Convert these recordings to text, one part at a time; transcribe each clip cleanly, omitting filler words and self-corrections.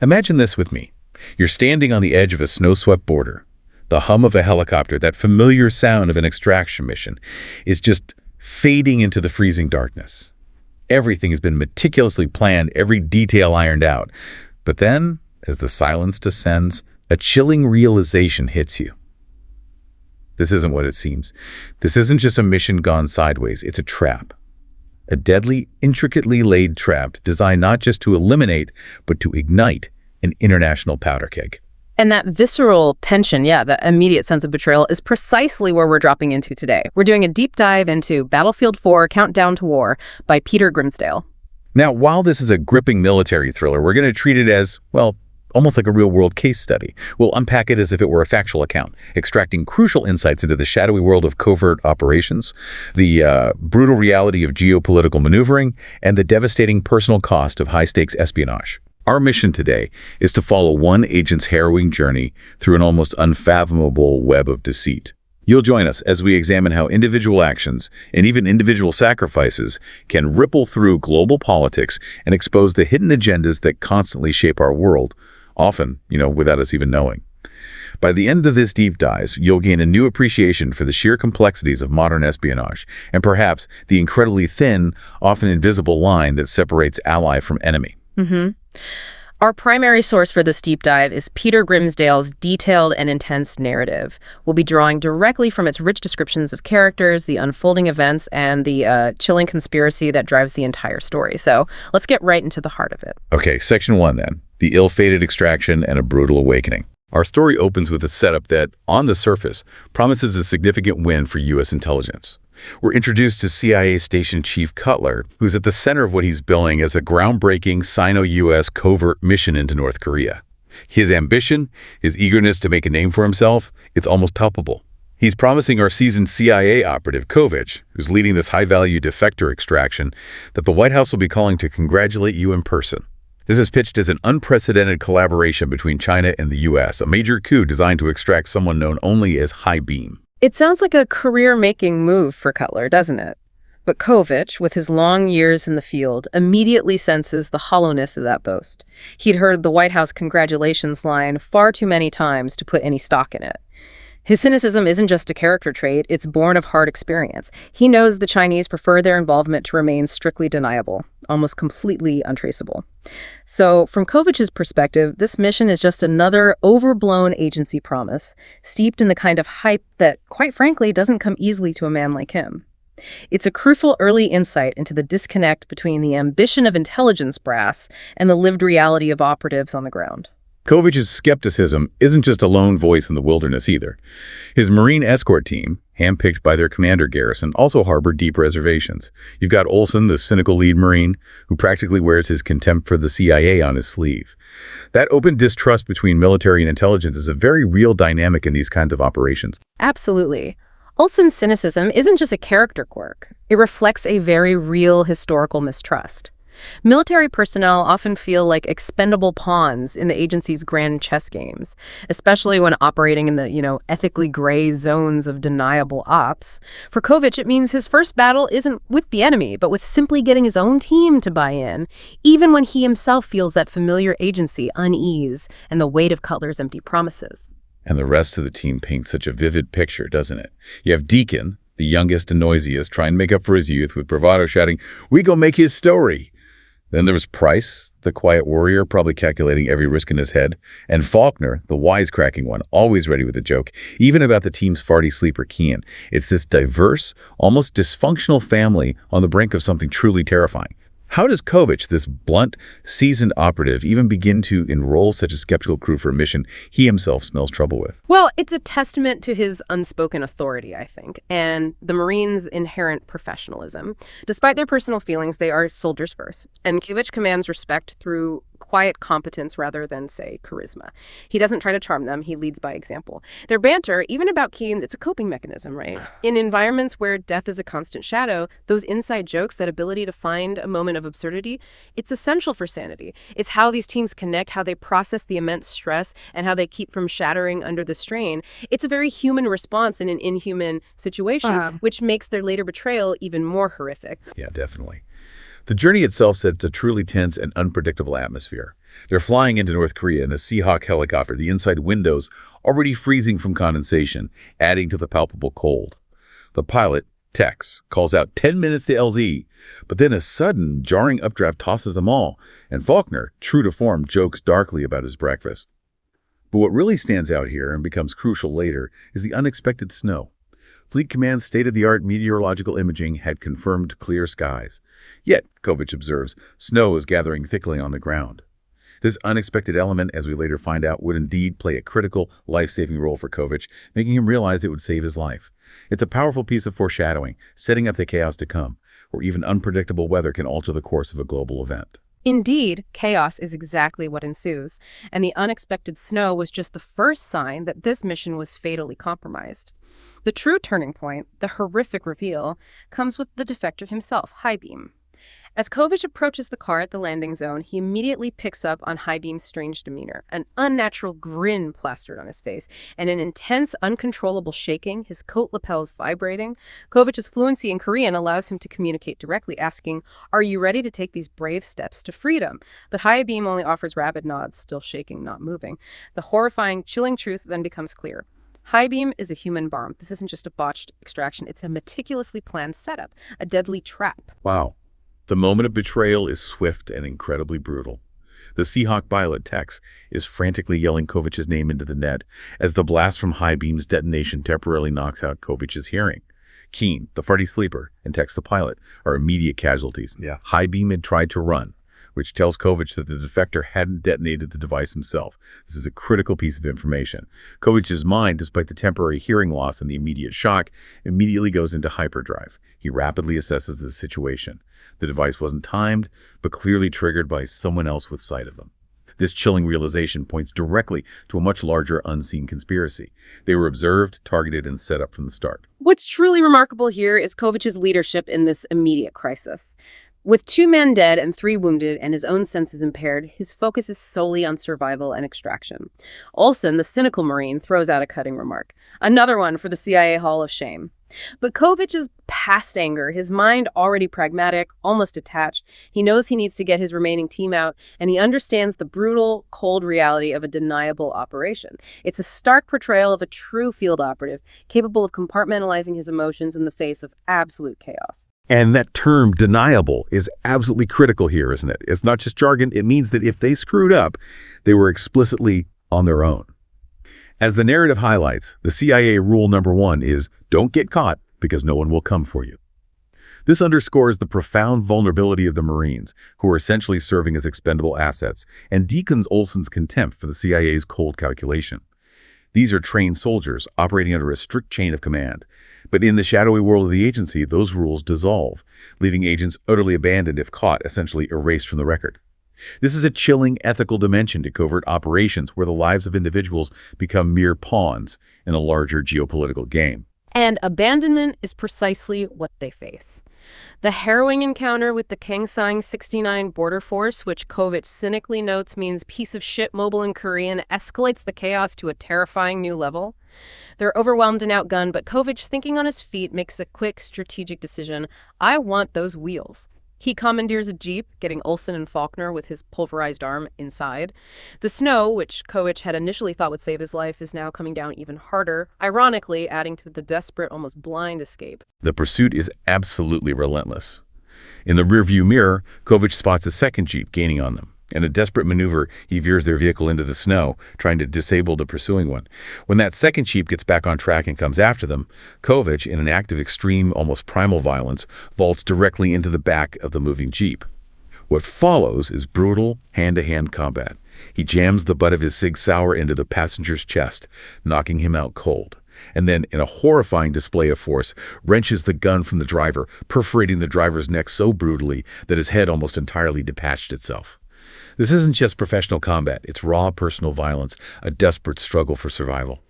Imagine this with me. You're standing on the edge of a snow-swept border. The hum of a helicopter, that familiar sound of an extraction mission, is just fading into the freezing darkness. Everything has been meticulously planned, every detail ironed out. But then, as the silence descends, a chilling realization hits you. This isn't what it seems. This isn't just a mission gone sideways, it's a trap. A deadly, intricately laid trap designed not just to eliminate, but to ignite an international powder keg. And that visceral tension, the immediate sense of betrayal, is precisely where we're dropping into today. We're doing a deep dive into Battlefield 4, Countdown to War by Peter Grimsdale. Now, while this is a gripping military thriller, we're going to treat it as, well, almost like a real-world case study. We'll unpack it as if it were a factual account, extracting crucial insights into the shadowy world of covert operations, the brutal reality of geopolitical maneuvering, and the devastating personal cost of high-stakes espionage. Our mission today is to follow one agent's harrowing journey through an almost unfathomable web of deceit. You'll join us as we examine how individual actions and even individual sacrifices can ripple through global politics and expose the hidden agendas that constantly shape our world, often, without us even knowing. By the end of this deep dive, you'll gain a new appreciation for the sheer complexities of modern espionage, and perhaps the incredibly thin, often invisible line that separates ally from enemy. Our primary source for this deep dive is Peter Grimsdale's detailed and intense narrative. We'll be drawing directly from its rich descriptions of characters, the unfolding events, and the chilling conspiracy that drives the entire story. So let's get right into the heart of it. Okay, section 1 then. The ill-fated extraction and a brutal awakening. Our story opens with a setup that, on the surface, promises a significant win for U.S. intelligence. We're introduced to CIA Station Chief Cutler, who's at the center of what he's billing as a groundbreaking Sino-U.S. covert mission into North Korea. His ambition, his eagerness to make a name for himself, it's almost palpable. He's promising our seasoned CIA operative, Kovic, who's leading this high-value defector extraction, that the White House will be calling to congratulate you in person. This is pitched as an unprecedented collaboration between China and the U.S., a major coup designed to extract someone known only as High Beam. It sounds like a career-making move for Cutler, doesn't it? But Kovic, with his long years in the field, immediately senses the hollowness of that boast. He'd heard the White House congratulations line far too many times to put any stock in it. His cynicism isn't just a character trait, it's born of hard experience. He knows the Chinese prefer their involvement to remain strictly deniable, almost completely untraceable. So, from Kovic's perspective, this mission is just another overblown agency promise, steeped in the kind of hype that, quite frankly, doesn't come easily to a man like him. It's a crucial early insight into the disconnect between the ambition of intelligence brass and the lived reality of operatives on the ground. Kovic's skepticism isn't just a lone voice in the wilderness either. His Marine escort team, handpicked by their commander Garrison, also harbored deep reservations. You've got Olson, the cynical lead Marine, who practically wears his contempt for the CIA on his sleeve. That open distrust between military and intelligence is a very real dynamic in these kinds of operations. Absolutely. Olson's cynicism isn't just a character quirk. It reflects a very real historical mistrust. Military personnel often feel like expendable pawns in the agency's grand chess games, especially when operating in the, ethically gray zones of deniable ops. For Kovic, it means his first battle isn't with the enemy, but with simply getting his own team to buy in, even when he himself feels that familiar agency unease and the weight of Cutler's empty promises. And the rest of the team paints such a vivid picture, doesn't it? You have Deacon, the youngest and noisiest, trying to make up for his youth with bravado shouting, "We go make his story." Then there was Price, the quiet warrior, probably calculating every risk in his head, and Faulkner, the wisecracking one, always ready with a joke, even about the team's farty sleeper Kean. It's this diverse, almost dysfunctional family on the brink of something truly terrifying. How does Kovic, this blunt, seasoned operative, even begin to enroll such a skeptical crew for a mission he himself smells trouble with? Well, it's a testament to his unspoken authority, I think, and the Marines' inherent professionalism. Despite their personal feelings, they are soldiers first, and Kovic commands respect through quiet competence rather than, say, charisma. He doesn't try to charm them, he leads by example. Their banter, even about Keane's, it's a coping mechanism, right? In environments where death is a constant shadow, those inside jokes, that ability to find a moment of absurdity, it's essential for sanity. It's how these teams connect, how they process the immense stress, and how they keep from shattering under the strain. It's a very human response in an inhuman situation, which makes their later betrayal even more horrific. Yeah, definitely. The journey itself sets a truly tense and unpredictable atmosphere. They're flying into North Korea in a Seahawk helicopter, the inside windows already freezing from condensation, adding to the palpable cold. The pilot, Tex, calls out 10 minutes to LZ, but then a sudden, jarring updraft tosses them all, and Faulkner, true to form, jokes darkly about his breakfast. But what really stands out here, and becomes crucial later, is the unexpected snow. Fleet Command's state-of-the-art meteorological imaging had confirmed clear skies. Yet, Kovic observes, snow is gathering thickly on the ground. This unexpected element, as we later find out, would indeed play a critical, life-saving role for Kovic, making him realize it would save his life. It's a powerful piece of foreshadowing, setting up the chaos to come, where even unpredictable weather can alter the course of a global event. Indeed, chaos is exactly what ensues, and the unexpected snow was just the first sign that this mission was fatally compromised. The true turning point, the horrific reveal, comes with the defector himself, Highbeam. As Kovic approaches the car at the landing zone, he immediately picks up on Highbeam's strange demeanor, an unnatural grin plastered on his face, and an intense, uncontrollable shaking, his coat lapels vibrating. Kovic's fluency in Korean allows him to communicate directly, asking, "Are you ready to take these brave steps to freedom?" But Highbeam only offers rapid nods, still shaking, not moving. The horrifying, chilling truth then becomes clear. Highbeam is a human bomb. This isn't just a botched extraction. It's a meticulously planned setup, a deadly trap. Wow. The moment of betrayal is swift and incredibly brutal. The Seahawk pilot, Tex, is frantically yelling Kovic's name into the net as the blast from Highbeam's detonation temporarily knocks out Kovic's hearing. Keen, the farty sleeper, and Tex, the pilot, are immediate casualties. Highbeam had tried to run, which tells Kovic that the defector hadn't detonated the device himself. This is a critical piece of information. Kovic's mind, despite the temporary hearing loss and the immediate shock, immediately goes into hyperdrive. He rapidly assesses the situation. The device wasn't timed, but clearly triggered by someone else with sight of them. This chilling realization points directly to a much larger unseen conspiracy. They were observed, targeted, and set up from the start. What's truly remarkable here is Kovic's leadership in this immediate crisis. With 2 men dead and 3 wounded and his own senses impaired, his focus is solely on survival and extraction. Olsen, the cynical Marine, throws out a cutting remark. Another one for the CIA Hall of Shame. But Kovic is past anger, his mind already pragmatic, almost detached. He knows he needs to get his remaining team out, and he understands the brutal, cold reality of a deniable operation. It's a stark portrayal of a true field operative, capable of compartmentalizing his emotions in the face of absolute chaos. And that term, deniable, is absolutely critical here, isn't it? It's not just jargon. It means that if they screwed up, they were explicitly on their own. As the narrative highlights, the CIA rule number 1 is don't get caught because no one will come for you. This underscores the profound vulnerability of the Marines, who are essentially serving as expendable assets, and deepens Olsen's contempt for the CIA's cold calculation. These are trained soldiers operating under a strict chain of command. But in the shadowy world of the agency, those rules dissolve, leaving agents utterly abandoned if caught, essentially erased from the record. This is a chilling ethical dimension to covert operations where the lives of individuals become mere pawns in a larger geopolitical game. And abandonment is precisely what they face. The harrowing encounter with the Kangsang 69 border force, which Kovic cynically notes means piece of shit mobile in Korean, escalates the chaos to a terrifying new level. They're overwhelmed and outgunned, but Kovic, thinking on his feet, makes a quick strategic decision. I want those wheels. He commandeers a jeep, getting Olsen and Faulkner with his pulverized arm inside. The snow, which Kovic had initially thought would save his life, is now coming down even harder, ironically adding to the desperate, almost blind escape. The pursuit is absolutely relentless. In the rearview mirror, Kovic spots a second jeep gaining on them. In a desperate maneuver, he veers their vehicle into the snow, trying to disable the pursuing one. When that second jeep gets back on track and comes after them, Kovic, in an act of extreme, almost primal violence, vaults directly into the back of the moving jeep. What follows is brutal, hand-to-hand combat. He jams the butt of his Sig Sauer into the passenger's chest, knocking him out cold. And then, in a horrifying display of force, wrenches the gun from the driver, perforating the driver's neck so brutally that his head almost entirely detached itself. This isn't just professional combat, it's raw personal violence, a desperate struggle for survival.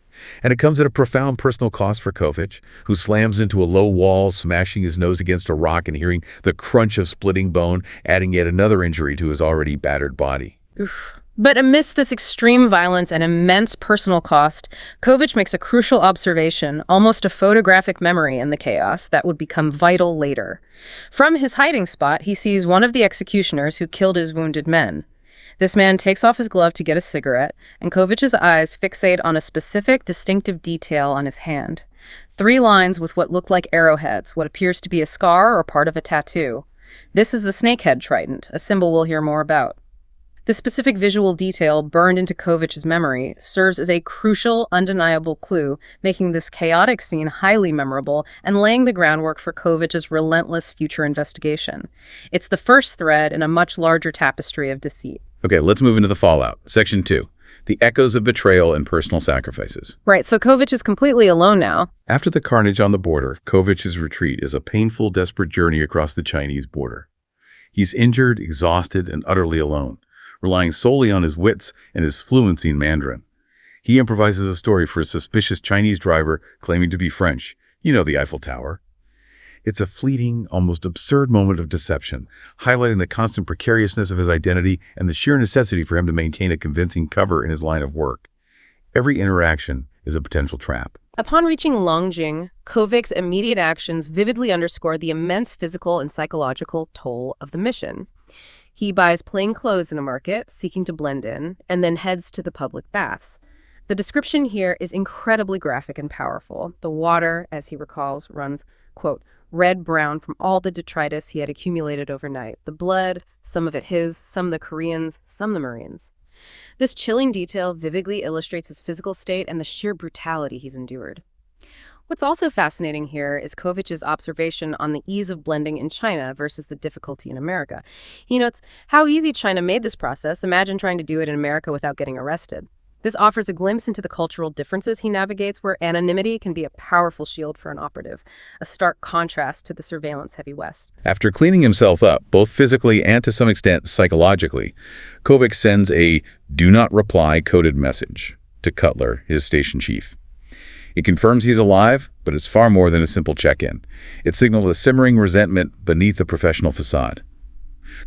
And it comes at a profound personal cost for Kovic, who slams into a low wall, smashing his nose against a rock and hearing the crunch of splitting bone, adding yet another injury to his already battered body. Oof. But amidst this extreme violence and immense personal cost, Kovic makes a crucial observation, almost a photographic memory in the chaos that would become vital later. From his hiding spot, he sees one of the executioners who killed his wounded men. This man takes off his glove to get a cigarette, and Kovic's eyes fixate on a specific, distinctive detail on his hand. 3 lines with what look like arrowheads, what appears to be a scar or part of a tattoo. This is the snakehead trident, a symbol we'll hear more about. This specific visual detail, burned into Kovic's memory, serves as a crucial, undeniable clue, making this chaotic scene highly memorable and laying the groundwork for Kovic's relentless future investigation. It's the first thread in a much larger tapestry of deceit. Okay, let's move into the fallout. Section 2. The echoes of betrayal and personal sacrifices. Right, so Kovic is completely alone now. After the carnage on the border, Kovic's retreat is a painful, desperate journey across the Chinese border. He's injured, exhausted, and utterly alone, relying solely on his wits and his fluency in Mandarin. He improvises a story for a suspicious Chinese driver claiming to be French. You know, the Eiffel Tower. It's a fleeting, almost absurd moment of deception, highlighting the constant precariousness of his identity and the sheer necessity for him to maintain a convincing cover in his line of work. Every interaction is a potential trap. Upon reaching Longjing, Kovic's immediate actions vividly underscore the immense physical and psychological toll of the mission. He buys plain clothes in a market, seeking to blend in, and then heads to the public baths. The description here is incredibly graphic and powerful. The water, as he recalls, runs, quote, red-brown from all the detritus he had accumulated overnight. The blood, some of it his, some the Koreans, some the Marines. This chilling detail vividly illustrates his physical state and the sheer brutality he's endured. What's also fascinating here is Kovic's observation on the ease of blending in China versus the difficulty in America. He notes how easy China made this process. Imagine trying to do it in America without getting arrested. This offers a glimpse into the cultural differences he navigates, where anonymity can be a powerful shield for an operative, a stark contrast to the surveillance-heavy West. After cleaning himself up, both physically and to some extent psychologically, Kovic sends a "do not reply" coded message to Cutler, his station chief. It confirms he's alive, but it's far more than a simple check-in. It signals a simmering resentment beneath the professional facade.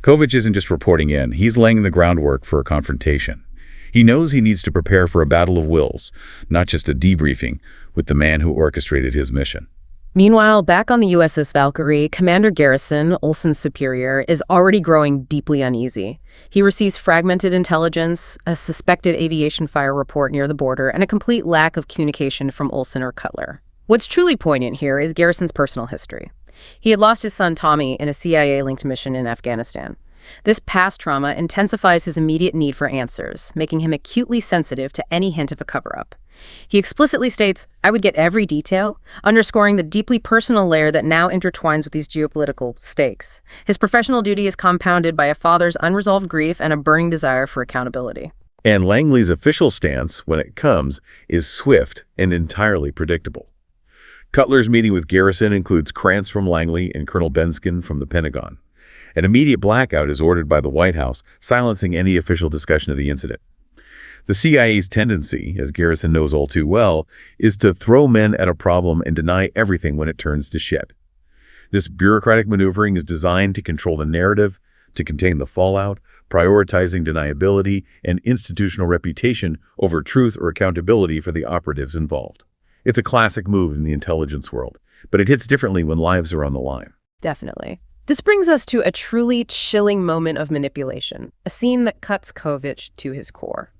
Kovic isn't just reporting in, he's laying the groundwork for a confrontation. He knows he needs to prepare for a battle of wills, not just a debriefing with the man who orchestrated his mission. Meanwhile, back on the USS Valkyrie, Commander Garrison, Olsen's superior, is already growing deeply uneasy. He receives fragmented intelligence, a suspected aviation fire report near the border, and a complete lack of communication from Olsen or Cutler. What's truly poignant here is Garrison's personal history. He had lost his son Tommy in a CIA-linked mission in Afghanistan. This past trauma intensifies his immediate need for answers, making him acutely sensitive to any hint of a cover-up. He explicitly states, "I would get every detail," underscoring the deeply personal layer that now intertwines with these geopolitical stakes. His professional duty is compounded by a father's unresolved grief and a burning desire for accountability. And Langley's official stance, when it comes, is swift and entirely predictable. Cutler's meeting with Garrison includes Krantz from Langley and Colonel Benskin from the Pentagon. An immediate blackout is ordered by the White House, silencing any official discussion of the incident. The CIA's tendency, as Garrison knows all too well, is to throw men at a problem and deny everything when it turns to shit. This bureaucratic maneuvering is designed to control the narrative, to contain the fallout, prioritizing deniability and institutional reputation over truth or accountability for the operatives involved. It's a classic move in the intelligence world, but it hits differently when lives are on the line. Definitely. This brings us to a truly chilling moment of manipulation, a scene that cuts Kovic to his core.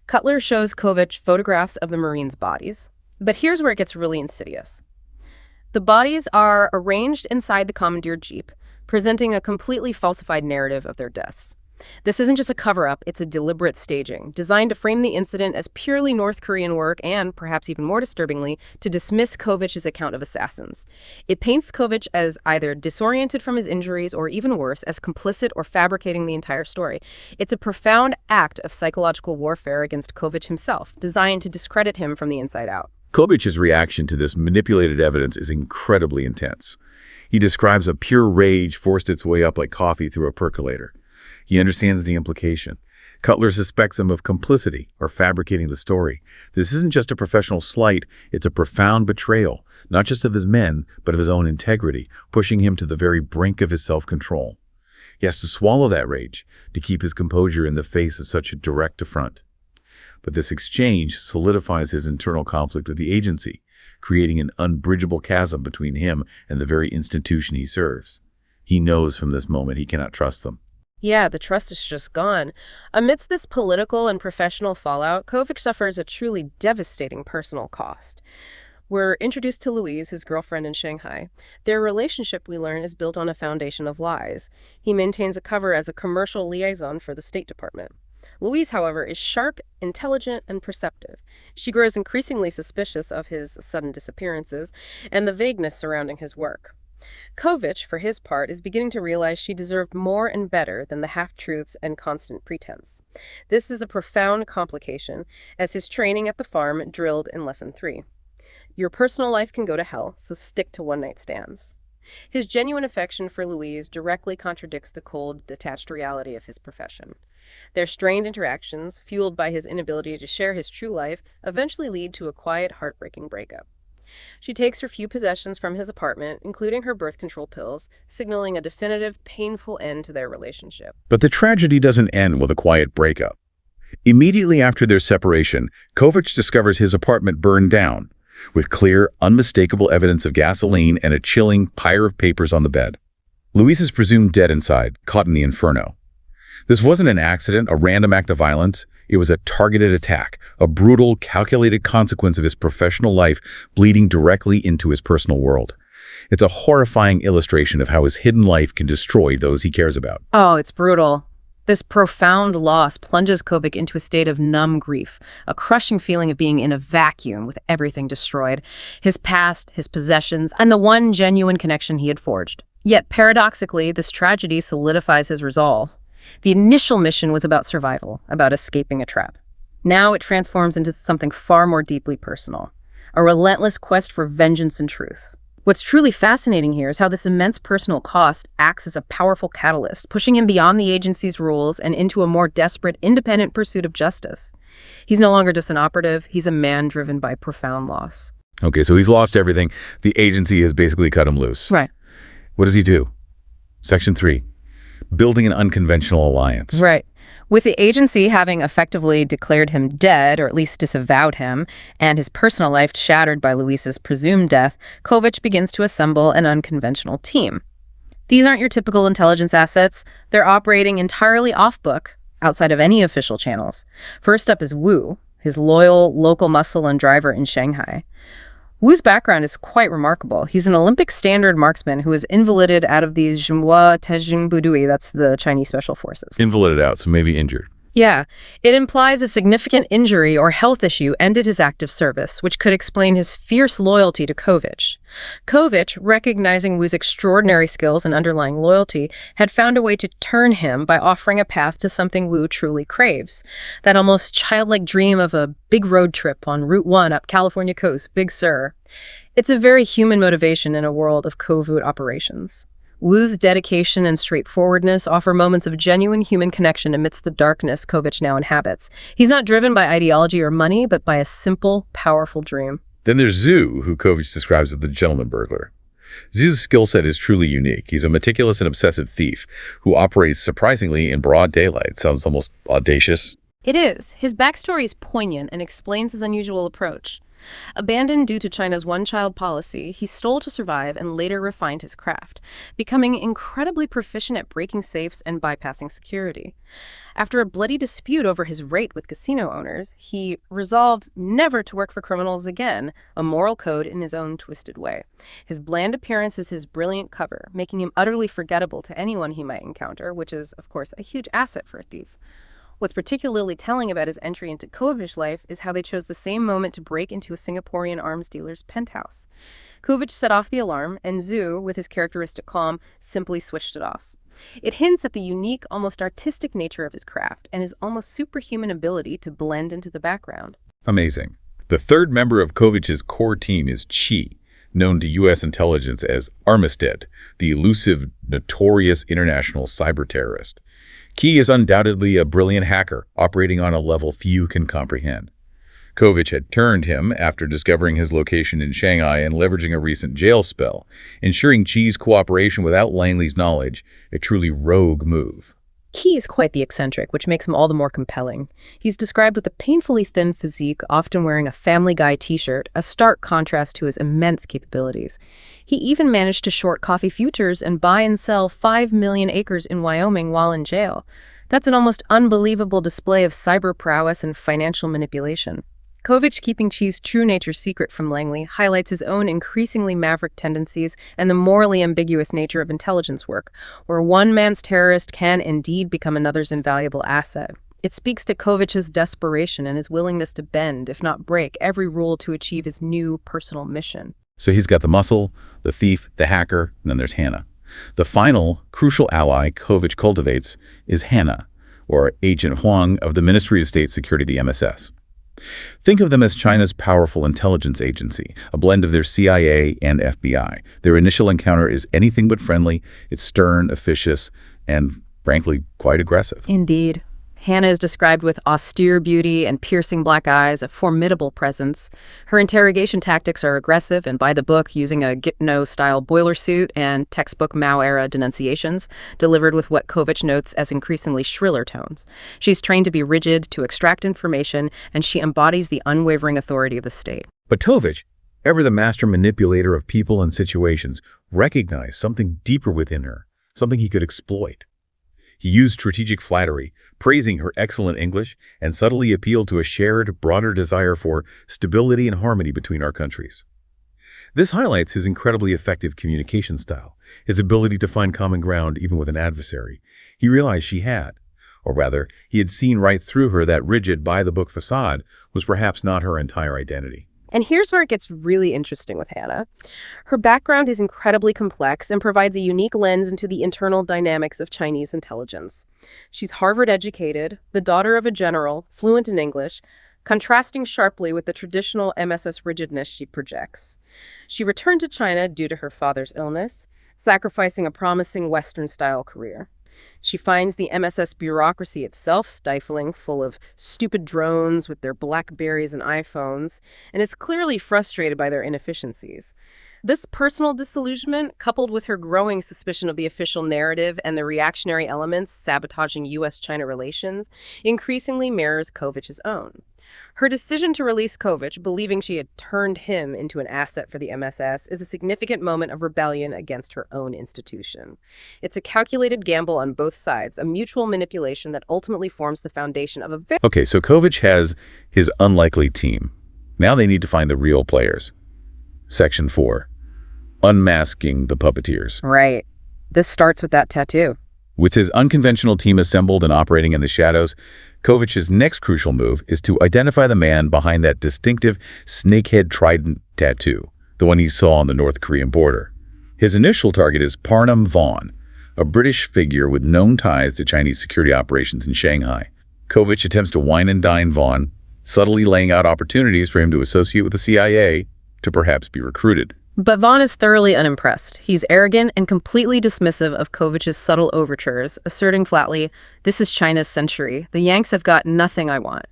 Cutler shows Kovic photographs of the Marines' bodies, but here's where it gets really insidious. The bodies are arranged inside the commandeered jeep, presenting a completely falsified narrative of their deaths. This isn't just a cover-up, it's a deliberate staging, designed to frame the incident as purely North Korean work and, perhaps even more disturbingly, to dismiss Kovic's account of assassins. It paints Kovic as either disoriented from his injuries or, even worse, as complicit or fabricating the entire story. It's a profound act of psychological warfare against Kovic himself, designed to discredit him from the inside out. Kovic's reaction to this manipulated evidence is incredibly intense. He describes a pure rage forced its way up like coffee through a percolator. He understands the implication. Cutler suspects him of complicity or fabricating the story. This isn't just a professional slight, it's a profound betrayal, not just of his men, but of his own integrity, pushing him to the very brink of his self-control. He has to swallow that rage to keep his composure in the face of such a direct affront. But this exchange solidifies his internal conflict with the agency, creating an unbridgeable chasm between him and the very institution he serves. He knows from this moment he cannot trust them. Yeah, the trust is just gone. Amidst this political and professional fallout, Kovic suffers a truly devastating personal cost. We're introduced to Louise, his girlfriend in Shanghai. Their relationship, we learn, is built on a foundation of lies. He maintains a cover as a commercial liaison for the State Department. Louise, however, is sharp, intelligent, and perceptive. She grows increasingly suspicious of his sudden disappearances and the vagueness surrounding his work. Kovic, for his part, is beginning to realize she deserved more and better than the half-truths and constant pretense. This is a profound complication, as his training at the farm drilled in Lesson 3. Your personal life can go to hell, so stick to one-night stands. His genuine affection for Louise directly contradicts the cold, detached reality of his profession. Their strained interactions, fueled by his inability to share his true life, eventually lead to a quiet, heartbreaking breakup. She takes her few possessions from his apartment, including her birth control pills, signaling a definitive, painful end to their relationship. But the tragedy doesn't end with a quiet breakup. Immediately after their separation, Kovic discovers his apartment burned down, with clear, unmistakable evidence of gasoline and a chilling pyre of papers on the bed. Louise is presumed dead inside, caught in the inferno. This wasn't an accident, a random act of violence. It was a targeted attack, a brutal, calculated consequence of his professional life bleeding directly into his personal world. It's a horrifying illustration of how his hidden life can destroy those he cares about. Oh, it's brutal. This profound loss plunges Kovic into a state of numb grief, a crushing feeling of being in a vacuum with everything destroyed, his past, his possessions, and the one genuine connection he had forged. Yet, paradoxically, this tragedy solidifies his resolve. The initial mission was about survival, about escaping a trap. Now it transforms into something far more deeply personal, a relentless quest for vengeance and truth. What's truly fascinating here is how this immense personal cost acts as a powerful catalyst, pushing him beyond the agency's rules and into a more desperate, independent pursuit of justice. He's no longer just an operative, he's a man driven by profound loss. Okay, so he's lost everything. The agency has basically cut him loose. Right. What does he do? Section 3. Building an unconventional alliance. Right. With the agency having effectively declared him dead, or at least disavowed him, and his personal life shattered by Louise's presumed death, Kovic begins to assemble an unconventional team. These aren't your typical intelligence assets. They're operating entirely off-book, outside of any official channels. First up is Wu, his loyal local muscle and driver in Shanghai. Wu's background is quite remarkable. He's an Olympic standard marksman who was invalided out of the Zhenhua Tezheng Budui, that's the Chinese Special Forces. Invalided out, so maybe injured. Yeah, it implies a significant injury or health issue ended his active service, which could explain his fierce loyalty to Kovic. Kovic, recognizing Wu's extraordinary skills and underlying loyalty, had found a way to turn him by offering a path to something Wu truly craves. That almost childlike dream of a big road trip on Route 1 up California coast, Big Sur. It's a very human motivation in a world of covert operations. Wu's dedication and straightforwardness offer moments of genuine human connection amidst the darkness Kovic now inhabits. He's not driven by ideology or money, but by a simple, powerful dream. Then there's Zhu, who Kovic describes as the gentleman burglar. Zhu's skill set is truly unique. He's a meticulous and obsessive thief who operates surprisingly in broad daylight. Sounds almost audacious. It is. His backstory is poignant and explains his unusual approach. Abandoned due to China's one-child policy, he stole to survive and later refined his craft, becoming incredibly proficient at breaking safes and bypassing security. After a bloody dispute over his rate with casino owners, he resolved never to work for criminals again, a moral code in his own twisted way. His bland appearance is his brilliant cover, making him utterly forgettable to anyone he might encounter, which is, of course, a huge asset for a thief. What's particularly telling about his entry into Kovic's life is how they chose the same moment to break into a Singaporean arms dealer's penthouse. Kovic set off the alarm, and Zhu, with his characteristic calm, simply switched it off. It hints at the unique, almost artistic nature of his craft and his almost superhuman ability to blend into the background. Amazing. The third member of Kovic's core team is Chi, known to U.S. intelligence as Armistead, the elusive, notorious international cyber terrorist. Chi is undoubtedly a brilliant hacker, operating on a level few can comprehend. Kovic had turned him after discovering his location in Shanghai and leveraging a recent jail spell, ensuring Qi's cooperation without Langley's knowledge, a truly rogue move. Qi is quite the eccentric, which makes him all the more compelling. He's described with a painfully thin physique, often wearing a Family Guy t-shirt, a stark contrast to his immense capabilities. He even managed to short coffee futures and buy and sell 5 million acres in Wyoming while in jail. That's an almost unbelievable display of cyber prowess and financial manipulation. Kovic keeping Qi's true nature secret from Langley highlights his own increasingly maverick tendencies and the morally ambiguous nature of intelligence work, where one man's terrorist can indeed become another's invaluable asset. It speaks to Kovic's desperation and his willingness to bend, if not break, every rule to achieve his new personal mission. So he's got the muscle, the thief, the hacker, and then there's Hannah. The final, crucial ally Kovic cultivates is Hannah, or Agent Huang of the Ministry of State Security, the MSS. Think of them as China's powerful intelligence agency, a blend of their CIA and FBI. Their initial encounter is anything but friendly. It's stern, officious, and frankly, quite aggressive. Indeed. Hannah is described with austere beauty and piercing black eyes, a formidable presence. Her interrogation tactics are aggressive and by the book, using a Gitno-style boiler suit and textbook Mao-era denunciations, delivered with what Kovic notes as increasingly shriller tones. She's trained to be rigid, to extract information, and she embodies the unwavering authority of the state. But Kovic, ever the master manipulator of people and situations, recognized something deeper within her, something he could exploit. He used strategic flattery, praising her excellent English, and subtly appealed to a shared, broader desire for stability and harmony between our countries. This highlights his incredibly effective communication style, his ability to find common ground even with an adversary. He realized she had, or rather, he had seen right through her that rigid, by-the-book facade was perhaps not her entire identity. And here's where it gets really interesting with Hannah. Her background is incredibly complex and provides a unique lens into the internal dynamics of Chinese intelligence. She's Harvard-educated, the daughter of a general, fluent in English, contrasting sharply with the traditional MSS rigidness she projects. She returned to China due to her father's illness, sacrificing a promising Western-style career. She finds the MSS bureaucracy itself stifling, full of stupid drones with their BlackBerries and iPhones, and is clearly frustrated by their inefficiencies. This personal disillusionment, coupled with her growing suspicion of the official narrative and the reactionary elements sabotaging U.S.-China relations, increasingly mirrors Kovic's own. Her decision to release Kovic, believing she had turned him into an asset for the MSS, is a significant moment of rebellion against her own institution. It's a calculated gamble on both sides, a mutual manipulation that ultimately forms the foundation of a very... Okay, so Kovic has his unlikely team. Now they need to find the real players. Section 4. Unmasking the puppeteers. Right. This starts with that tattoo. With his unconventional team assembled and operating in the shadows, Kovic's next crucial move is to identify the man behind that distinctive snakehead trident tattoo, the one he saw on the North Korean border. His initial target is Parnam Vaughn, a British figure with known ties to Chinese security operations in Shanghai. Kovic attempts to wine and dine Vaughn, subtly laying out opportunities for him to associate with the CIA to perhaps be recruited. But Vaughn is thoroughly unimpressed. He's arrogant and completely dismissive of Kovic's subtle overtures, asserting flatly, "This is China's century. The Yanks have got nothing I want."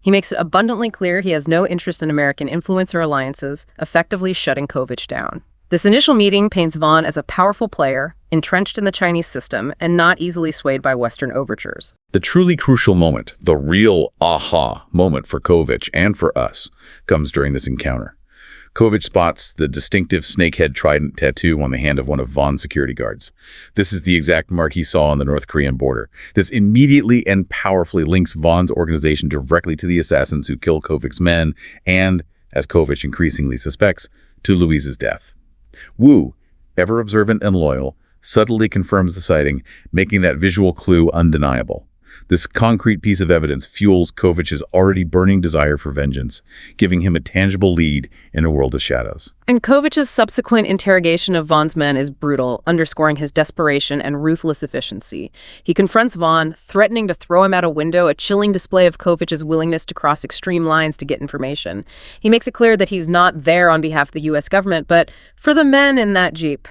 He makes it abundantly clear he has no interest in American influence or alliances, effectively shutting Kovic down. This initial meeting paints Vaughn as a powerful player, entrenched in the Chinese system, and not easily swayed by Western overtures. The truly crucial moment, the real aha moment for Kovic and for us, comes during this encounter. Kovic spots the distinctive snakehead trident tattoo on the hand of one of Vaughn's security guards. This is the exact mark he saw on the North Korean border. This immediately and powerfully links Vaughn's organization directly to the assassins who killed Kovic's men and, as Kovic increasingly suspects, to Louise's death. Wu, ever observant and loyal, subtly confirms the sighting, making that visual clue undeniable. This concrete piece of evidence fuels Kovic's already burning desire for vengeance, giving him a tangible lead in a world of shadows. And Kovic's subsequent interrogation of Vaughn's men is brutal, underscoring his desperation and ruthless efficiency. He confronts Vaughn, threatening to throw him out a window, a chilling display of Kovic's willingness to cross extreme lines to get information. He makes it clear that he's not there on behalf of the U.S. government, but for the men in that Jeep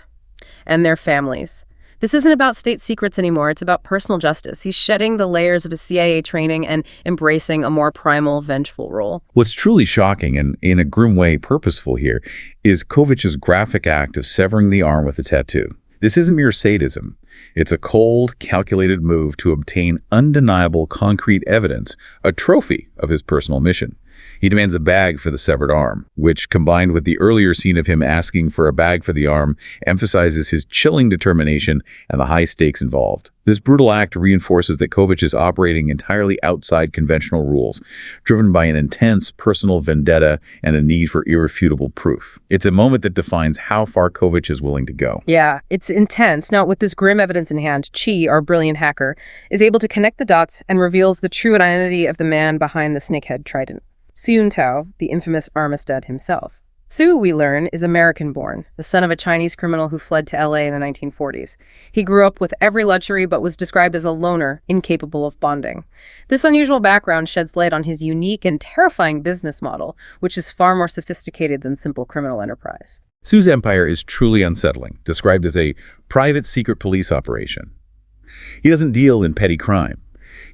and their families. This isn't about state secrets anymore. It's about personal justice. He's shedding the layers of his CIA training and embracing a more primal, vengeful role. What's truly shocking and, in a grim way, purposeful here is Kovic's graphic act of severing the arm with a tattoo. This isn't mere sadism. It's a cold, calculated move to obtain undeniable, concrete evidence, a trophy of his personal mission. He demands a bag for the severed arm, which, combined with the earlier scene of him asking for a bag for the arm, emphasizes his chilling determination and the high stakes involved. This brutal act reinforces that Kovic is operating entirely outside conventional rules, driven by an intense personal vendetta and a need for irrefutable proof. It's a moment that defines how far Kovic is willing to go. Yeah, it's intense. Now, with this grim evidence in hand, Chi, our brilliant hacker, is able to connect the dots and reveals the true identity of the man behind the snakehead trident. Su Tao, the infamous Armistead himself. Su, we learn, is American-born, the son of a Chinese criminal who fled to LA in the 1940s. He grew up with every luxury but was described as a loner, incapable of bonding. This unusual background sheds light on his unique and terrifying business model, which is far more sophisticated than simple criminal enterprise. Su's empire is truly unsettling, described as a private secret police operation. He doesn't deal in petty crime.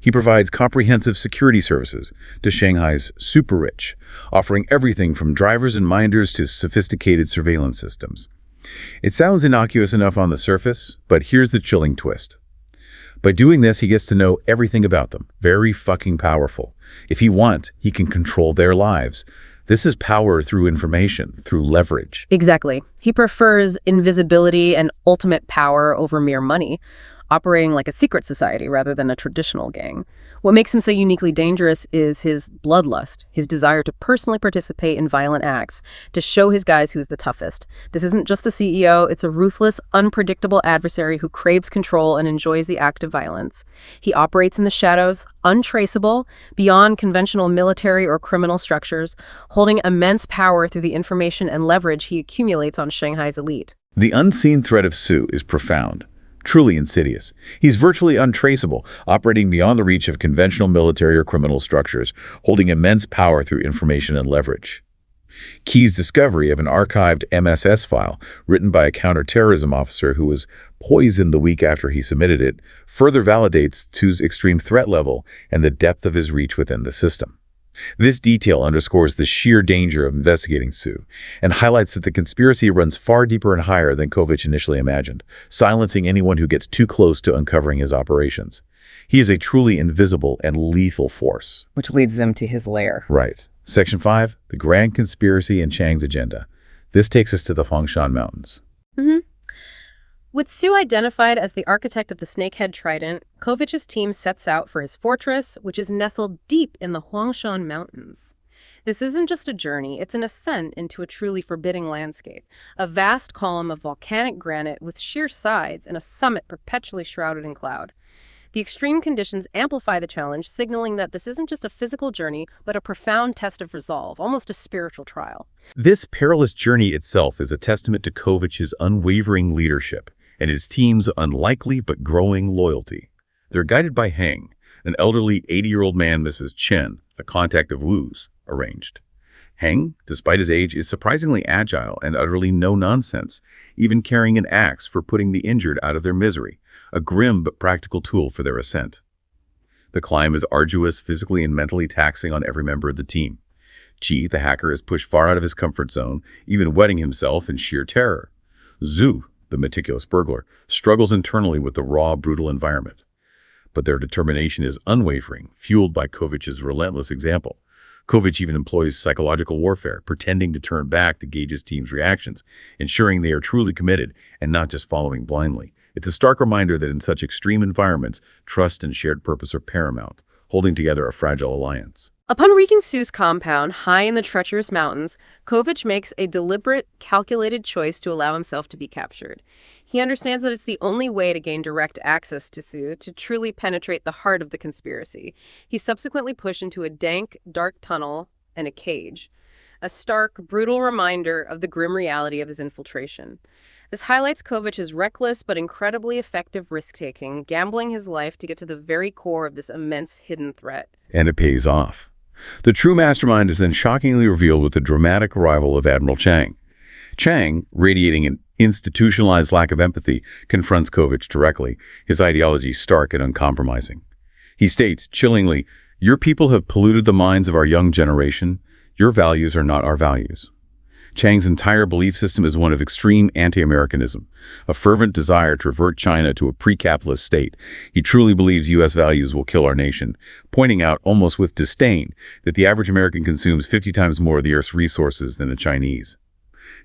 He provides comprehensive security services to Shanghai's super-rich, offering everything from drivers and minders to sophisticated surveillance systems. It sounds innocuous enough on the surface, but here's the chilling twist. By doing this, he gets to know everything about them. Very fucking powerful. If he wants, he can control their lives. This is power through information, through leverage. Exactly. He prefers invisibility and ultimate power over mere money, operating like a secret society rather than a traditional gang. What makes him so uniquely dangerous is his bloodlust, his desire to personally participate in violent acts, to show his guys who's the toughest. This isn't just a CEO, it's a ruthless, unpredictable adversary who craves control and enjoys the act of violence. He operates in the shadows, untraceable, beyond conventional military or criminal structures, holding immense power through the information and leverage he accumulates on Shanghai's elite. The unseen threat of Su is profound. Truly insidious. He's virtually untraceable, operating beyond the reach of conventional military or criminal structures, holding immense power through information and leverage. Key's discovery of an archived MSS file written by a counterterrorism officer who was poisoned the week after he submitted it further validates Su's extreme threat level and the depth of his reach within the system. This detail underscores the sheer danger of investigating Su and highlights that the conspiracy runs far deeper and higher than Kovic initially imagined, silencing anyone who gets too close to uncovering his operations. He is a truly invisible and lethal force. Which leads them to his lair. Right. Section 5, the Grand Conspiracy and Chang's Agenda. This takes us to the Huangshan Mountains. With Su identified as the architect of the Snakehead Trident, Kovic's team sets out for his fortress, which is nestled deep in the Huangshan Mountains. This isn't just a journey, it's an ascent into a truly forbidding landscape, a vast column of volcanic granite with sheer sides and a summit perpetually shrouded in cloud. The extreme conditions amplify the challenge, signaling that this isn't just a physical journey, but a profound test of resolve, almost a spiritual trial. This perilous journey itself is a testament to Kovic's unwavering leadership and his team's unlikely but growing loyalty. They're guided by Heng, an elderly 80-year-old man Mrs. Chen, a contact of Wu's, arranged. Heng, despite his age, is surprisingly agile and utterly no-nonsense, even carrying an axe for putting the injured out of their misery, a grim but practical tool for their ascent. The climb is arduous, physically and mentally taxing on every member of the team. Chi, the hacker, is pushed far out of his comfort zone, even wetting himself in sheer terror. Zhu, the meticulous burglar, struggles internally with the raw, brutal environment. But their determination is unwavering, fueled by Kovic's relentless example. Kovic even employs psychological warfare, pretending to turn back to gauge his team's reactions, ensuring they are truly committed and not just following blindly. It's a stark reminder that in such extreme environments, trust and shared purpose are paramount, holding together a fragile alliance. Upon reaching Su's compound, high in the treacherous mountains, Kovic makes a deliberate, calculated choice to allow himself to be captured. He understands that it's the only way to gain direct access to Su, to truly penetrate the heart of the conspiracy. He's subsequently pushed into a dank, dark tunnel and a cage, a stark, brutal reminder of the grim reality of his infiltration. This highlights Kovic's reckless but incredibly effective risk-taking, gambling his life to get to the very core of this immense hidden threat. And it pays off. The true mastermind is then shockingly revealed with the dramatic arrival of Admiral Chang. Chang, radiating an Institutionalized lack of empathy confronts Kovic directly, his ideology stark and uncompromising. He states, chillingly, "Your people have polluted the minds of our young generation. Your values are not our values." Chang's entire belief system is one of extreme anti-Americanism, a fervent desire to revert China to a pre-capitalist state. He truly believes U.S. values will kill our nation, pointing out, almost with disdain, that the average American consumes 50 times more of the Earth's resources than a Chinese.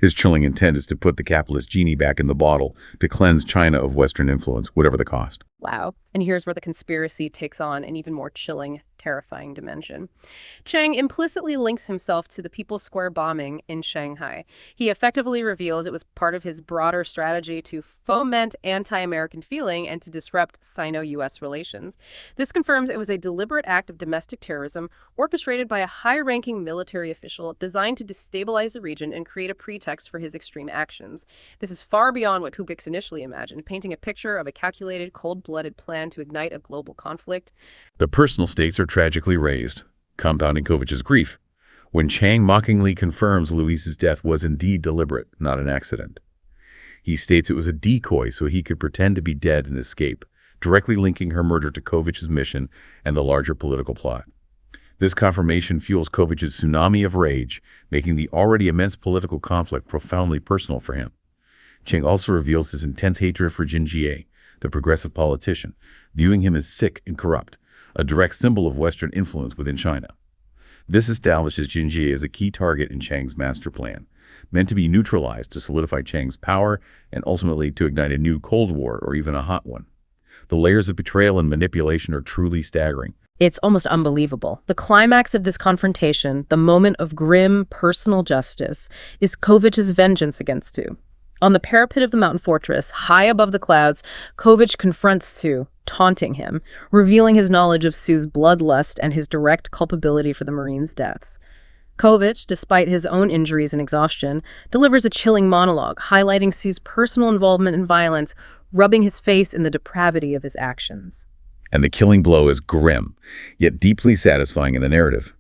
His chilling intent is to put the capitalist genie back in the bottle, to cleanse China of Western influence, whatever the cost. Wow. And here's where the conspiracy takes on an even more chilling, terrifying dimension. Chang implicitly links himself to the People's Square bombing in Shanghai. He effectively reveals it was part of his broader strategy to foment anti-American feeling and to disrupt Sino-U.S. relations. This confirms it was a deliberate act of domestic terrorism orchestrated by a high-ranking military official designed to destabilize the region and create a pretext for his extreme actions. This is far beyond what Kovic initially imagined, painting a picture of a calculated, cold-blooded plan to ignite a global conflict. The personal stakes are tragically raised, compounding Kovic's grief, when Chang mockingly confirms Louise's death was indeed deliberate, not an accident. He states it was a decoy so he could pretend to be dead and escape, directly linking her murder to Kovic's mission and the larger political plot. This confirmation fuels Kovic's tsunami of rage, making the already immense political conflict profoundly personal for him. Chang also reveals his intense hatred for Jin Jie, the progressive politician, viewing him as sick and corrupt, a direct symbol of Western influence within China. This establishes Jin Jie as a key target in Chang's master plan, meant to be neutralized to solidify Chang's power and ultimately to ignite a new Cold War or even a hot one. The layers of betrayal and manipulation are truly staggering. It's almost unbelievable. The climax of this confrontation, the moment of grim personal justice, is Kovic's vengeance against Sue. On the parapet of the mountain fortress, high above the clouds, Kovic confronts Sue, taunting him, revealing his knowledge of Sue's bloodlust and his direct culpability for the Marines' deaths. Kovic, despite his own injuries and exhaustion, delivers a chilling monologue, highlighting Sue's personal involvement in violence, rubbing his face in the depravity of his actions. And the killing blow is grim, yet deeply satisfying in the narrative.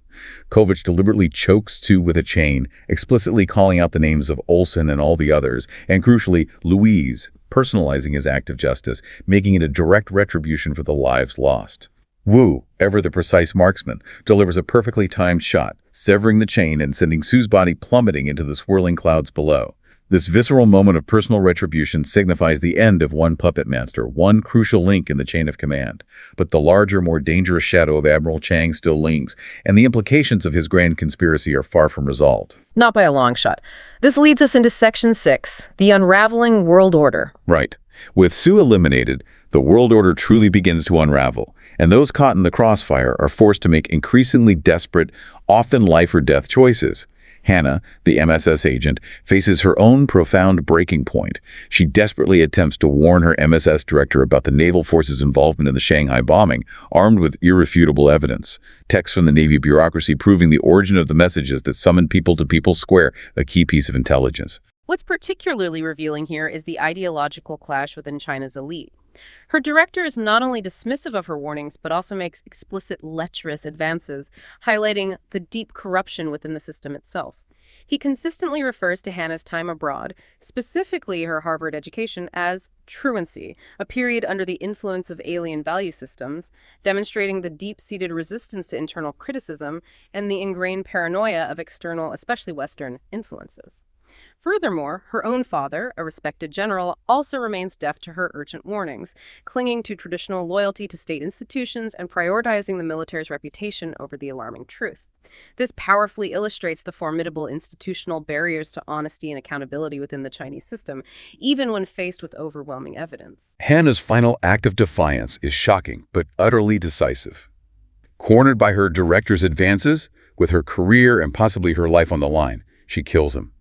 Kovic deliberately chokes Sue with a chain, explicitly calling out the names of Olsen and all the others, and crucially, Louise, personalizing his act of justice, making it a direct retribution for the lives lost. Wu, ever the precise marksman, delivers a perfectly timed shot, severing the chain and sending Sue's body plummeting into the swirling clouds below. This visceral moment of personal retribution signifies the end of one puppet master, one crucial link in the chain of command. But the larger, more dangerous shadow of Admiral Chang still lingers, and the implications of his grand conspiracy are far from resolved. Not by a long shot. This leads us into Section 6, the unraveling world order. Right. With Sue eliminated, the world order truly begins to unravel, and those caught in the crossfire are forced to make increasingly desperate, often life-or-death choices. Hannah, the MSS agent, faces her own profound breaking point. She desperately attempts to warn her MSS director about the naval force's involvement in the Shanghai bombing, armed with irrefutable evidence. Texts from the Navy bureaucracy proving the origin of the messages that summoned people to People's Square, a key piece of intelligence. What's particularly revealing here is the ideological clash within China's elite. Her director is not only dismissive of her warnings, but also makes explicit lecherous advances, highlighting the deep corruption within the system itself. He consistently refers to Hannah's time abroad, specifically her Harvard education, as truancy, a period under the influence of alien value systems, demonstrating the deep-seated resistance to internal criticism and the ingrained paranoia of external, especially Western, influences. Furthermore, her own father, a respected general, also remains deaf to her urgent warnings, clinging to traditional loyalty to state institutions and prioritizing the military's reputation over the alarming truth. This powerfully illustrates the formidable institutional barriers to honesty and accountability within the Chinese system, even when faced with overwhelming evidence. Hannah's final act of defiance is shocking, but utterly decisive. Cornered by her director's advances, with her career and possibly her life on the line, she kills him.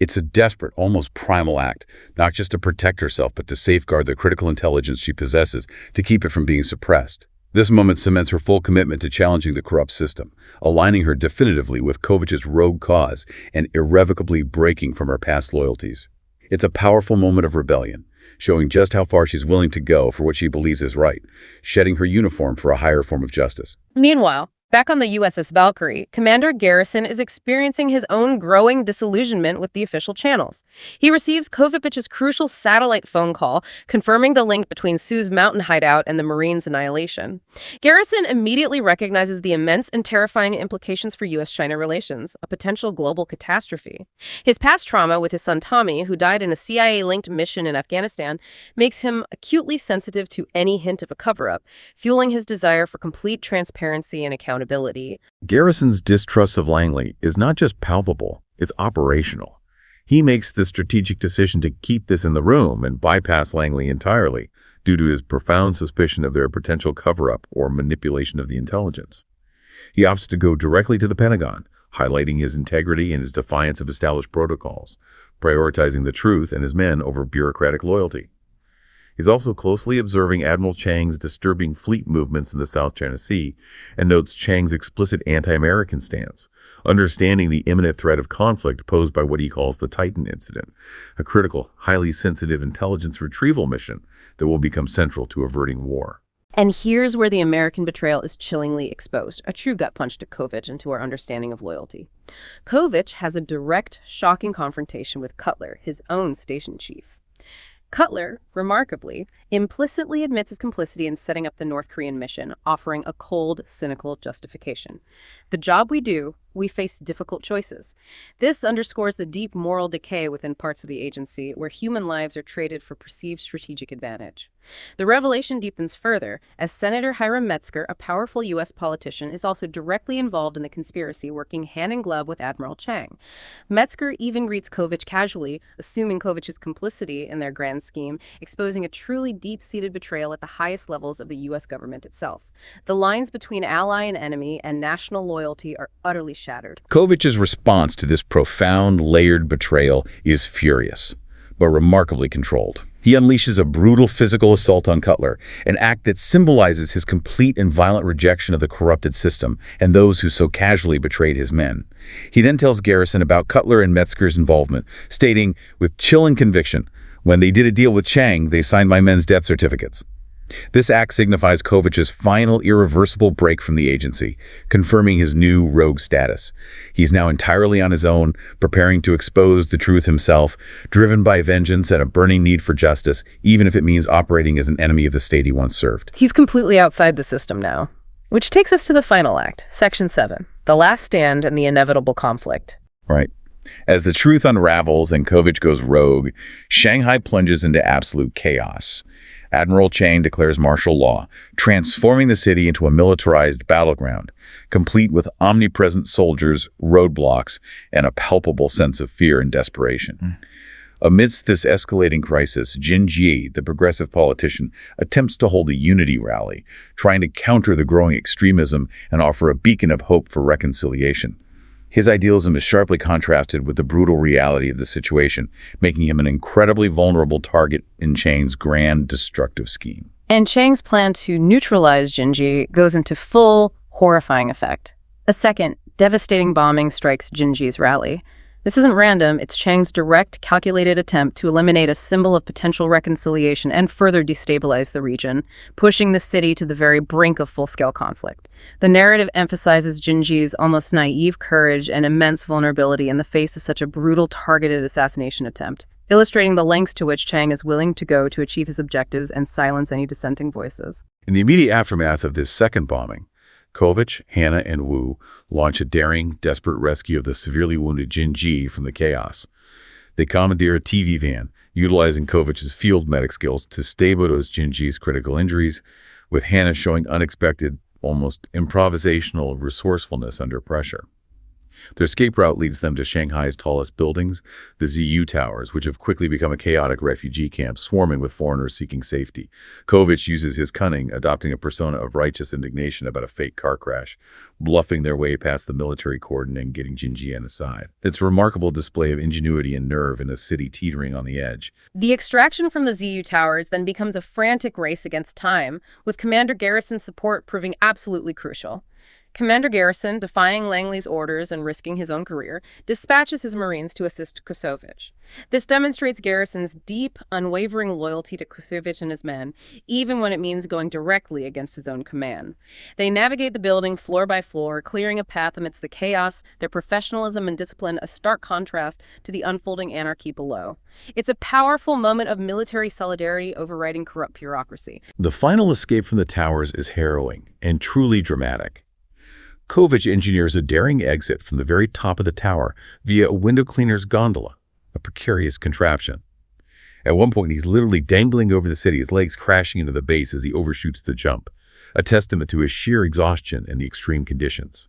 It's a desperate, almost primal act, not just to protect herself, but to safeguard the critical intelligence she possesses, to keep it from being suppressed. This moment cements her full commitment to challenging the corrupt system, aligning her definitively with Kovic's rogue cause and irrevocably breaking from her past loyalties. It's a powerful moment of rebellion, showing just how far she's willing to go for what she believes is right, shedding her uniform for a higher form of justice. Meanwhile, Back on the USS Valkyrie, Commander Garrison is experiencing his own growing disillusionment with the official channels. He receives Kovic's crucial satellite phone call, confirming the link between Sue's mountain hideout and the Marines' annihilation. Garrison immediately recognizes the immense and terrifying implications for U.S.-China relations, a potential global catastrophe. His past trauma with his son Tommy, who died in a CIA-linked mission in Afghanistan, makes him acutely sensitive to any hint of a cover-up, fueling his desire for complete transparency and accountability. Garrison's distrust of Langley is not just palpable, it's operational. He makes the strategic decision to keep this in the room and bypass Langley entirely due to his profound suspicion of their potential cover-up or manipulation of the intelligence. He opts to go directly to the Pentagon, highlighting his integrity and his defiance of established protocols, prioritizing the truth and his men over bureaucratic loyalty. He's also closely observing Admiral Chang's disturbing fleet movements in the South China Sea and notes Chang's explicit anti-American stance, understanding the imminent threat of conflict posed by what he calls the Titan incident, a critical, highly sensitive intelligence retrieval mission that will become central to averting war. And here's where the American betrayal is chillingly exposed, a true gut punch to Kovic and to our understanding of loyalty. Kovic has a direct, shocking confrontation with Cutler, his own station chief. Cutler, remarkably, implicitly admits his complicity in setting up the North Korean mission, offering a cold, cynical justification. The job we do, we face difficult choices. This underscores the deep moral decay within parts of the agency where human lives are traded for perceived strategic advantage. The revelation deepens further as Senator Hiram Metzger, a powerful U.S. politician, is also directly involved in the conspiracy, working hand in glove with Admiral Chang. Metzger even greets Kovic casually, assuming Kovic's complicity in their grand scheme, exposing a truly deep-seated betrayal at the highest levels of the U.S. government itself. The lines between ally and enemy and national loyalty are utterly shattered. Kovic's response to this profound, layered betrayal is furious, but remarkably controlled. He unleashes a brutal physical assault on Cutler, an act that symbolizes his complete and violent rejection of the corrupted system and those who so casually betrayed his men. He then tells Garrison about Cutler and Metzger's involvement, stating, with chilling conviction, "When they did a deal with Chang, they signed my men's death certificates." This act signifies Kovic's final irreversible break from the agency, confirming his new rogue status. He's now entirely on his own, preparing to expose the truth himself, driven by vengeance and a burning need for justice, even if it means operating as an enemy of the state he once served. He's completely outside the system now. Which takes us to the final act, Section 7, the last stand and the inevitable conflict. Right. As the truth unravels and Kovic goes rogue, Shanghai plunges into absolute chaos. Admiral Chang declares martial law, transforming the city into a militarized battleground, complete with omnipresent soldiers, roadblocks, and a palpable sense of fear and desperation. Amidst this escalating crisis, Jin Ji, the progressive politician, attempts to hold a unity rally, trying to counter the growing extremism and offer a beacon of hope for reconciliation. His idealism is sharply contrasted with the brutal reality of the situation, making him an incredibly vulnerable target in Chang's grand destructive scheme. And Chang's plan to neutralize Jinji goes into full, horrifying effect. A second, devastating bombing strikes Jinji's rally. This isn't random, it's Chang's direct, calculated attempt to eliminate a symbol of potential reconciliation and further destabilize the region, pushing the city to the very brink of full-scale conflict. The narrative emphasizes Jinji's almost naive courage and immense vulnerability in the face of such a brutal, targeted assassination attempt, illustrating the lengths to which Chang is willing to go to achieve his objectives and silence any dissenting voices. In the immediate aftermath of this second bombing, Kovic, Hannah, and Wu launch a daring, desperate rescue of the severely wounded Jin Ji from the chaos. They commandeer a TV van, utilizing Kovic's field medic skills to stabilize Jin Ji's critical injuries, with Hannah showing unexpected, almost improvisational resourcefulness under pressure. Their escape route leads them to Shanghai's tallest buildings, the ZU Towers, which have quickly become a chaotic refugee camp swarming with foreigners seeking safety. Kovic uses his cunning, adopting a persona of righteous indignation about a fake car crash, bluffing their way past the military cordon and getting Jinji on his side. It's a remarkable display of ingenuity and nerve in a city teetering on the edge. The extraction from the ZU Towers then becomes a frantic race against time, with Commander Garrison's support proving absolutely crucial. Commander Garrison, defying Langley's orders and risking his own career, dispatches his Marines to assist Kovic. This demonstrates Garrison's deep, unwavering loyalty to Kovic and his men, even when it means going directly against his own command. They navigate the building floor by floor, clearing a path amidst the chaos, their professionalism and discipline a stark contrast to the unfolding anarchy below. It's a powerful moment of military solidarity overriding corrupt bureaucracy. The final escape from the towers is harrowing and truly dramatic. Kovic engineers a daring exit from the very top of the tower via a window cleaner's gondola, a precarious contraption. At one point, he's literally dangling over the city, his legs crashing into the base as he overshoots the jump, a testament to his sheer exhaustion and the extreme conditions.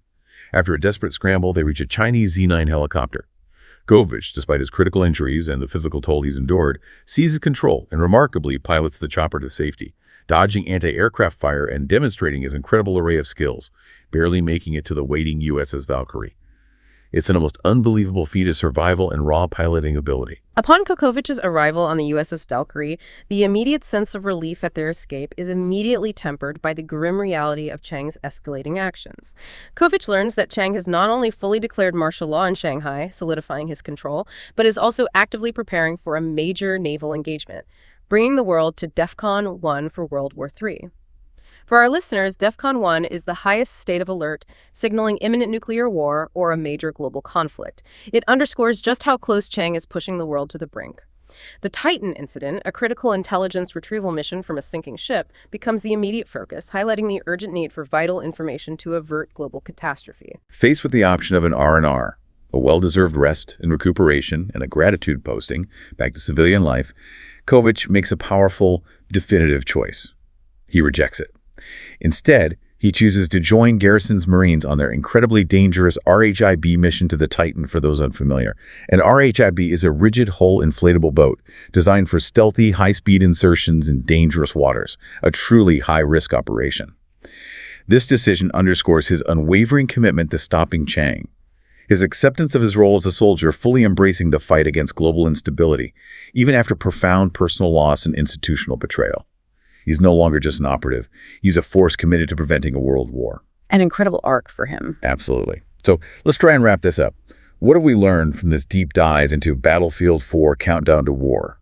After a desperate scramble, they reach a Chinese Z-9 helicopter. Kovic, despite his critical injuries and the physical toll he's endured, seizes control and remarkably pilots the chopper to safety, dodging anti-aircraft fire and demonstrating his incredible array of skills, barely making it to the waiting USS Valkyrie. It's an almost unbelievable feat of survival and raw piloting ability. Upon Kovic's arrival on the USS Valkyrie, the immediate sense of relief at their escape is immediately tempered by the grim reality of Chang's escalating actions. Kovic learns that Chang has not only fully declared martial law in Shanghai, solidifying his control, but is also actively preparing for a major naval engagement, bringing the world to DEFCON 1 for World War III. For our listeners, DEFCON 1 is the highest state of alert, signaling imminent nuclear war or a major global conflict. It underscores just how close Chang is pushing the world to the brink. The Titan incident, a critical intelligence retrieval mission from a sinking ship, becomes the immediate focus, highlighting the urgent need for vital information to avert global catastrophe. Faced with the option of an R&R, a well-deserved rest and recuperation, and a gratitude posting back to civilian life, Kovic makes a powerful, definitive choice. He rejects it. Instead, he chooses to join Garrison's Marines on their incredibly dangerous RHIB mission to the Titan. For those unfamiliar, an RHIB is a rigid hull inflatable boat designed for stealthy, high-speed insertions in dangerous waters, a truly high-risk operation. This decision underscores his unwavering commitment to stopping Chang, his acceptance of his role as a soldier, fully embracing the fight against global instability, even after profound personal loss and institutional betrayal. He's no longer just an operative. He's a force committed to preventing a world war. An incredible arc for him. Absolutely. So let's try and wrap this up. What have we learned from this deep dive into Battlefield 4 Countdown to War?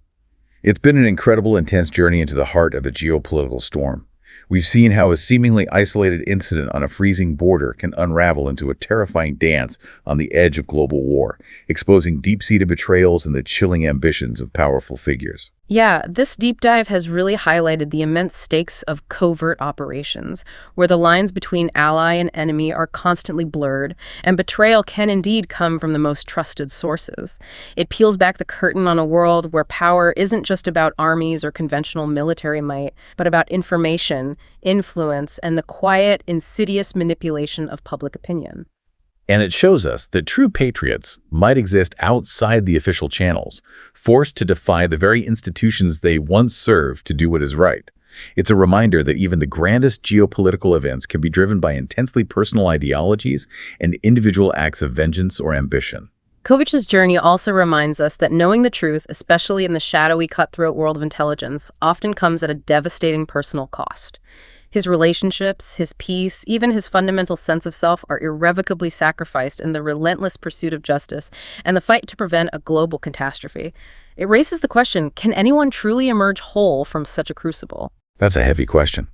It's been an incredible, intense journey into the heart of a geopolitical storm. We've seen how a seemingly isolated incident on a freezing border can unravel into a terrifying dance on the edge of global war, exposing deep-seated betrayals and the chilling ambitions of powerful figures. Yeah, this deep dive has really highlighted the immense stakes of covert operations, where the lines between ally and enemy are constantly blurred, and betrayal can indeed come from the most trusted sources. It peels back the curtain on a world where power isn't just about armies or conventional military might, but about information, influence, and the quiet, insidious manipulation of public opinion. And it shows us that true patriots might exist outside the official channels, forced to defy the very institutions they once served to do what is right. It's a reminder that even the grandest geopolitical events can be driven by intensely personal ideologies and individual acts of vengeance or ambition. Kovic's journey also reminds us that knowing the truth, especially in the shadowy, cutthroat world of intelligence, often comes at a devastating personal cost. His relationships, his peace, even his fundamental sense of self are irrevocably sacrificed in the relentless pursuit of justice and the fight to prevent a global catastrophe. It raises the question, can anyone truly emerge whole from such a crucible? That's a heavy question.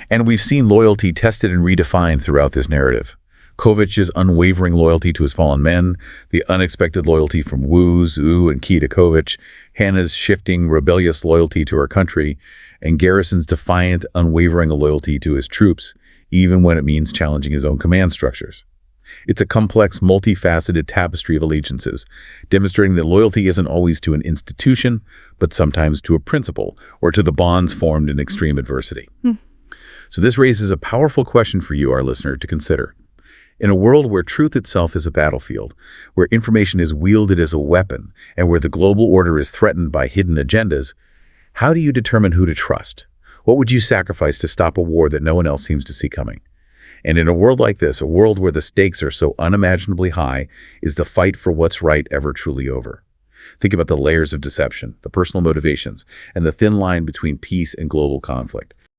And we've seen loyalty tested and redefined throughout this narrative. Kovic's unwavering loyalty to his fallen men, the unexpected loyalty from Wu, Zhu, and Qi to Kovic, Hannah's shifting, rebellious loyalty to her country, and Garrison's defiant, unwavering loyalty to his troops, even when it means challenging his own command structures. It's a complex, multifaceted tapestry of allegiances, demonstrating that loyalty isn't always to an institution, but sometimes to a principle or to the bonds formed in extreme adversity. So this raises a powerful question for you, our listener, to consider. In a world where truth itself is a battlefield, where information is wielded as a weapon, and where the global order is threatened by hidden agendas, how do you determine who to trust? What would you sacrifice to stop a war that no one else seems to see coming? And in a world like this, a world where the stakes are so unimaginably high, is the fight for what's right ever truly over? Think about the layers of deception, the personal motivations, and the thin line between peace and global conflict.